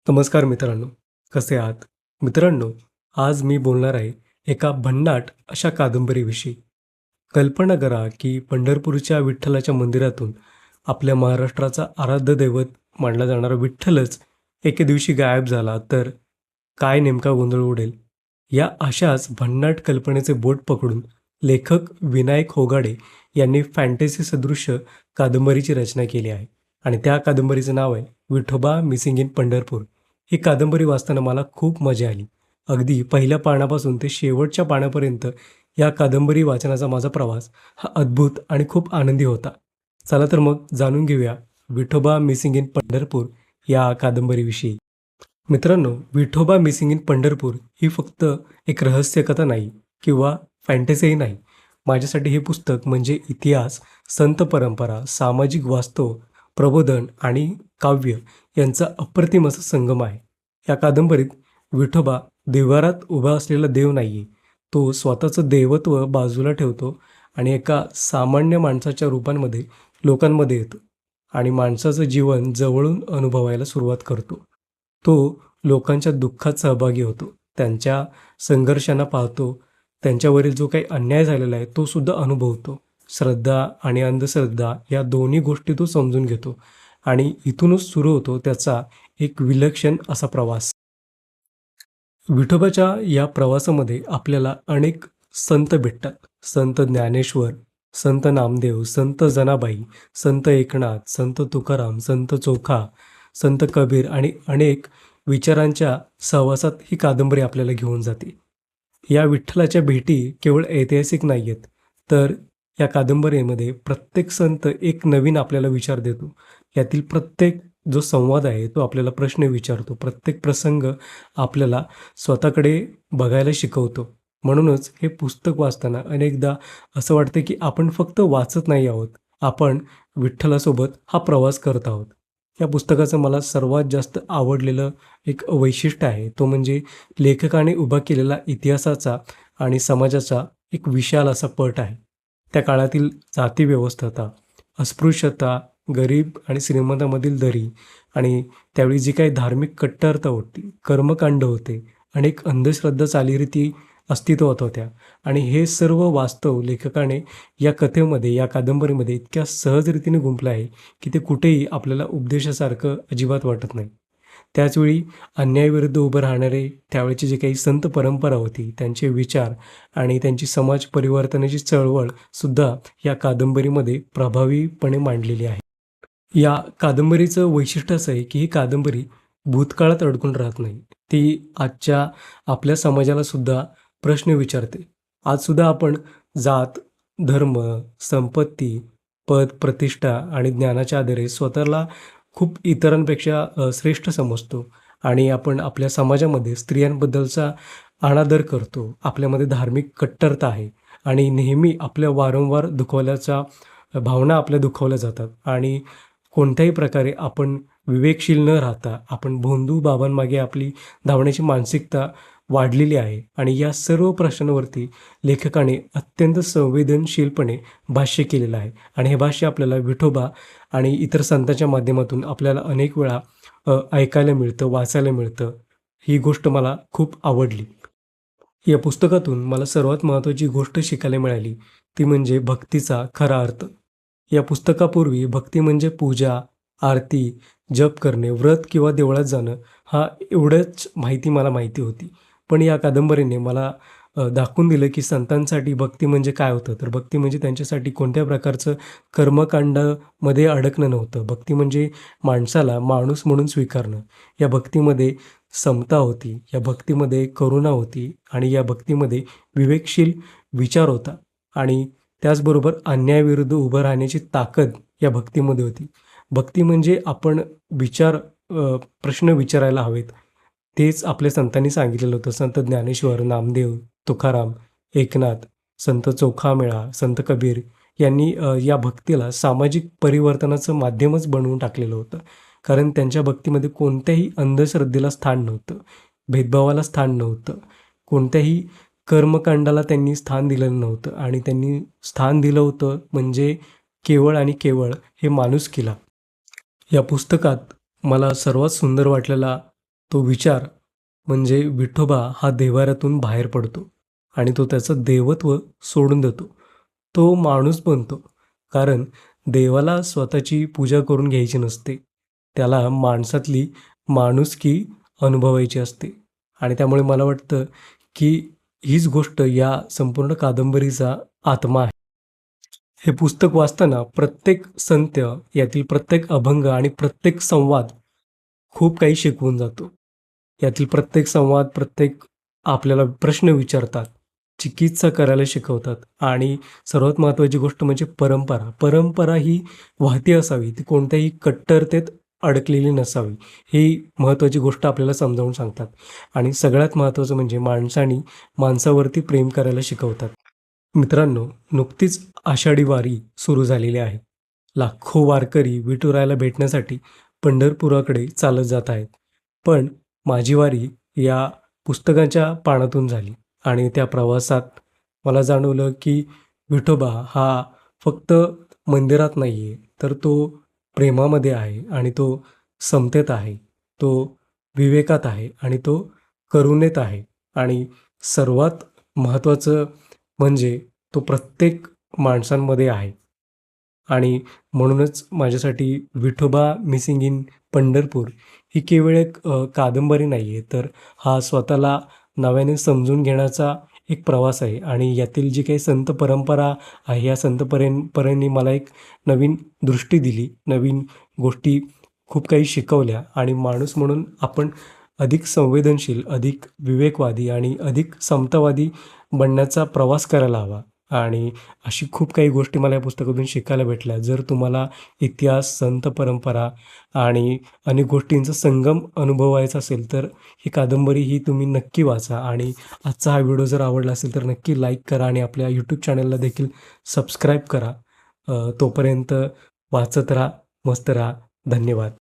नमस्कार मित्रांनो, कसे आहात? मित्रांनो, आज मी बोलणार आहे एका भन्नाट अशा कादंबरीविषयी. कल्पना करा की पंढरपूरच्या विठ्ठलाच्या मंदिरातून आपल्या महाराष्ट्राचा आराध्य दैवत मानला जाणारा विठ्ठलच एके दिवशी गायब झाला, तर काय नेमका गोंधळ उडेल? या अशाच भन्नाट कल्पनेचे बोट पकडून लेखक विनायक होगाडे यांनी फॅन्टसी सदृश्य कादंबरीची रचना केली आहे. आणि त्या कादंबरीचं नाव आहे विठोबा मिसिंग इन पंढरपूर. ही कादंबरी वाचताना मला खूप मजा आली. अगदी पहिल्या पानापासून ते शेवटच्या पानापर्यंत या कादंबरी वाचनाचा माझा प्रवास हा अद्भुत आणि खूप आनंदी होता. चला तर मग जाणून घेऊया विठोबा मिसिंग इन पंढरपूर या कादंबरीविषयी. मित्रांनो, विठोबा मिसिंग इन पंढरपूर ही फक्त एक रहस्यकथा नाही किंवा फॅन्टसीही नाही. माझ्यासाठी हे पुस्तक म्हणजे इतिहास, संत परंपरा, सामाजिक वास्तव, प्रबोधन आणि काव्य यांचा अप्रतिम असा संगम आहे. या कादंबरीत विठोबा देवारात उभा असलेला देव नाहीये. तो स्वतःचं देवत्व बाजूला ठेवतो आणि एका सामान्य माणसाच्या रूपांमध्ये लोकांमध्ये येतो आणि माणसाचं जीवन जवळून अनुभवायला सुरुवात करतो. तो लोकांच्या दुःखात सहभागी होतो, त्यांच्या संघर्षांना पाहतो, त्यांच्यावरील जो काही अन्याय झालेला आहे तो सुद्धा अनुभवतो. श्रद्धा आणि अंधश्रद्धा या दोन्ही गोष्टी तो समजून घेतो आणि इथूनच सुरू होतो त्याचा एक विलक्षण असा प्रवास. विठोबाच्या या प्रवासामध्ये आपल्याला अनेक संत भेटतात. संत ज्ञानेश्वर, संत नामदेव, संत जनाबाई, संत एकनाथ, संत तुकाराम, संत चोखा, संत कबीर आणि अनेक विचारांच्या सहवासात ही कादंबरी आपल्याला घेऊन जाते. या विठ्ठलाच्या भेटी केवळ ऐतिहासिक नाही आहेत, तर या कादंबरीमध्ये प्रत्येक संत एक नवीन आपल्याला विचार देतो. यातील प्रत्येक जो संवाद आहे तो आपल्याला प्रश्न विचारतो. प्रत्येक प्रसंग आपल्याला स्वतःकडे बघायला शिकवतो. म्हणूनच हे पुस्तक वाचताना अनेकदा असं वाटतं की आपण फक्त वाचत नाही आहोत, आपण विठ्ठलासोबत हा प्रवास करत आहोत. या पुस्तकाचं मला सर्वात जास्त आवडलेलं एक वैशिष्ट्य आहे, तो म्हणजे लेखकाने उभा केलेला इतिहासाचा आणि समाजाचा एक विशाल असा पट आहे. त्या काळातील जाती व्यवस्था, अस्पृश्यता, गरीब आणि श्रीमंतामधील दरी आणि त्यावेळी जी काही धार्मिक कट्टरता होती, कर्मकांड होते, अनेक अंधश्रद्धा चालीरीती अस्तित्वात होत्या आणि हे सर्व वास्तव लेखकाने या कथेमध्ये, या कादंबरीमध्ये इतक्या सहज रीतीने गुंफलं आहे की ते कुठेही आपल्याला उपदेशासारखं अजिबात वाटत नाही. त्याचवेळी अन्यायाविरुद्ध उभं राहणारे त्यावेळची जी काही संत परंपरा होती, त्यांचे विचार आणि त्यांची समाज परिवर्तनाची चळवळ सुद्धा या कादंबरीमध्ये प्रभावीपणे मांडलेली आहे. या कादंबरीचं वैशिष्ट्य असं आहे की ही कादंबरी भूतकाळात अडकून राहत नाही. ती आजच्या आपल्या समाजाला सुद्धा प्रश्न विचारते. आजसुद्धा आपण जात, धर्म, संपत्ती, पद, प्रतिष्ठा आणि ज्ञानाच्या आधारे स्वतःला खूप इतरांपेक्षा श्रेष्ठ समजतो आणि आपण आपल्या समाजामध्ये स्त्रियांबद्दलचा अनादर करतो. आपल्यामध्ये धार्मिक कट्टरता आहे आणि नेहमी आपल्या वारंवार दुखावल्याच्या भावना आपल्या दुखावल्या जातात आणि कोणत्याही प्रकारे आपण विवेकशील न राहता आपण भोंदू बाबांमागे आपली धावण्याची मानसिकता वाढलेली आहे आणि या सर्व प्रश्नांवरती लेखकाने अत्यंत संवेदनशीलपणे भाष्य केलेलं आहे आणि हे भाष्य आपल्याला विठोबा आणि इतर संतांच्या माध्यमातून आपल्याला अनेक वेळा ऐकायला मिळतं, वाचायला मिळतं. ही गोष्ट मला खूप आवडली. या पुस्तकातून मला सर्वात महत्त्वाची गोष्ट शिकायला मिळाली ती म्हणजे भक्तीचा खरा अर्थ. या पुस्तकापूर्वी भक्ती म्हणजे पूजा, आरती, जप करणे, व्रत किंवा देवळात जाणं हा एवढंच माहिती मला माहिती होती. पण या कादंबरीने मला दाखवून दिलं की संतांसाठी भक्ती म्हणजे काय होतं. तर भक्ती म्हणजे त्यांच्यासाठी कोणत्या प्रकारचं कर्मकांडामध्ये अडकणं नव्हतं. भक्ती म्हणजे माणसाला माणूस म्हणून स्वीकारणं. या भक्तीमध्ये समता होती, या भक्तीमध्ये करुणा होती आणि या भक्तीमध्ये विवेकशील विचार होता आणि त्याचबरोबर अन्यायाविरुद्ध उभं राहण्याची ताकद या भक्तीमध्ये होती. भक्ती म्हणजे आपण विचार प्रश्न विचारायला हवेत. तेच आपल्या संतांनी सांगितलेलं होतं. संत ज्ञानेश्वर, नामदेव, तुकाराम, एकनाथ, संत चोखामेळा, संत कबीर यांनी या भक्तीला सामाजिक परिवर्तनाचं माध्यमच बनवून टाकलेलं होतं. कारण त्यांच्या भक्तीमध्ये कोणत्याही अंधश्रद्धेला स्थान नव्हतं, भेदभावाला स्थान नव्हतं, कोणत्याही कर्मकांडाला त्यांनी स्थान दिलेलं नव्हतं आणि त्यांनी स्थान दिलं होतं म्हणजे केवळ आणि केवळ हे माणुसकीला. या पुस्तकात मला सर्वात सुंदर वाटलेला तो विचार म्हणजे विठोबा हा देव्हाऱ्यातून बाहेर पडतो आणि तो त्याचं देवत्व सोडून देतो. तो माणूस बनतो. कारण देवाला स्वतःची पूजा करून घ्यायची नसते. त्याला माणसातली माणुसकी अनुभवायची असते. आणि त्यामुळे मला वाटतं, की हीच गोष्ट या संपूर्ण कादंबरीचा आत्मा आहे. हे पुस्तक वाचताना प्रत्येक संत, यातील प्रत्येक अभंग आणि प्रत्येक संवाद खूप काही शिकवून जातो. यातील प्रत्येक संवाद, प्रत्येक आपल्याला प्रश्न विचारतात, चिकित्सा करायला शिकवतात आणि सर्वात महत्त्वाची गोष्ट म्हणजे परंपरा. परंपरा ही वाहती असावी, ती कोणत्याही कट्टरतेत अडकलेली नसावी. ही महत्त्वाची गोष्ट आपल्याला समजावून सांगतात आणि सगळ्यात महत्त्वाचं म्हणजे माणसाने माणसावरती प्रेम करायला शिकवतात. मित्रांनो, नुकतीच आषाढी वारी सुरू झालेली आहे. लाखो वारकरी विठुरायाला भेटण्यासाठी पंढरपुराकडे चालत जात आहेत. पण माझी वारी या पुस्तकाच्या पानातून झाली आणि त्या प्रवासात मला जाणवलं, की विठोबा हा फक्त मंदिरात नाही आहे, तर तो प्रेमामध्ये आहे आणि तो समतेत आहे. तो विवेकात आहे आणि तो करुणेत आहे आणि सर्वात महत्त्वाचं म्हणजे तो प्रत्येक माणसांमध्ये आहे. आणि म्हणूनच माझ्यासाठी विठोबा मिसिंग इन पंढरपूर ही केवळ एक कादंबरी नाही आहे, तर हा स्वतःला नव्याने समजून घेण्याचा एक प्रवास आहे आणि यातील जी काही संत परंपरा आहे, या संत परंपरेने मला एक नवीन दृष्टी दिली, नवीन गोष्टी खूप काही शिकवल्या आणि माणूस म्हणून आपण अधिक संवेदनशील, अधिक विवेकवादी आणि अधिक समतावादी बनण्याचा प्रवास करायला हवा. आणि अशी खूप काही गोष्टी मला या पुस्तकातून शिकायला भेटल्या. जर तुम्हाला इतिहास, संत परंपरा आणि अनेक गोष्टींचा संगम अनुभवायचा असेल, तर ही कादंबरी ही तुम्ही नक्की वाचा आणि आजचा हा व्हिडिओ जर आवडला असेल, तर नक्की लाईक करा आणि आपल्या यूट्यूब चॅनलला देखील सबस्क्राईब करा. तोपर्यंत वाचत राहा, मस्त राहा. धन्यवाद.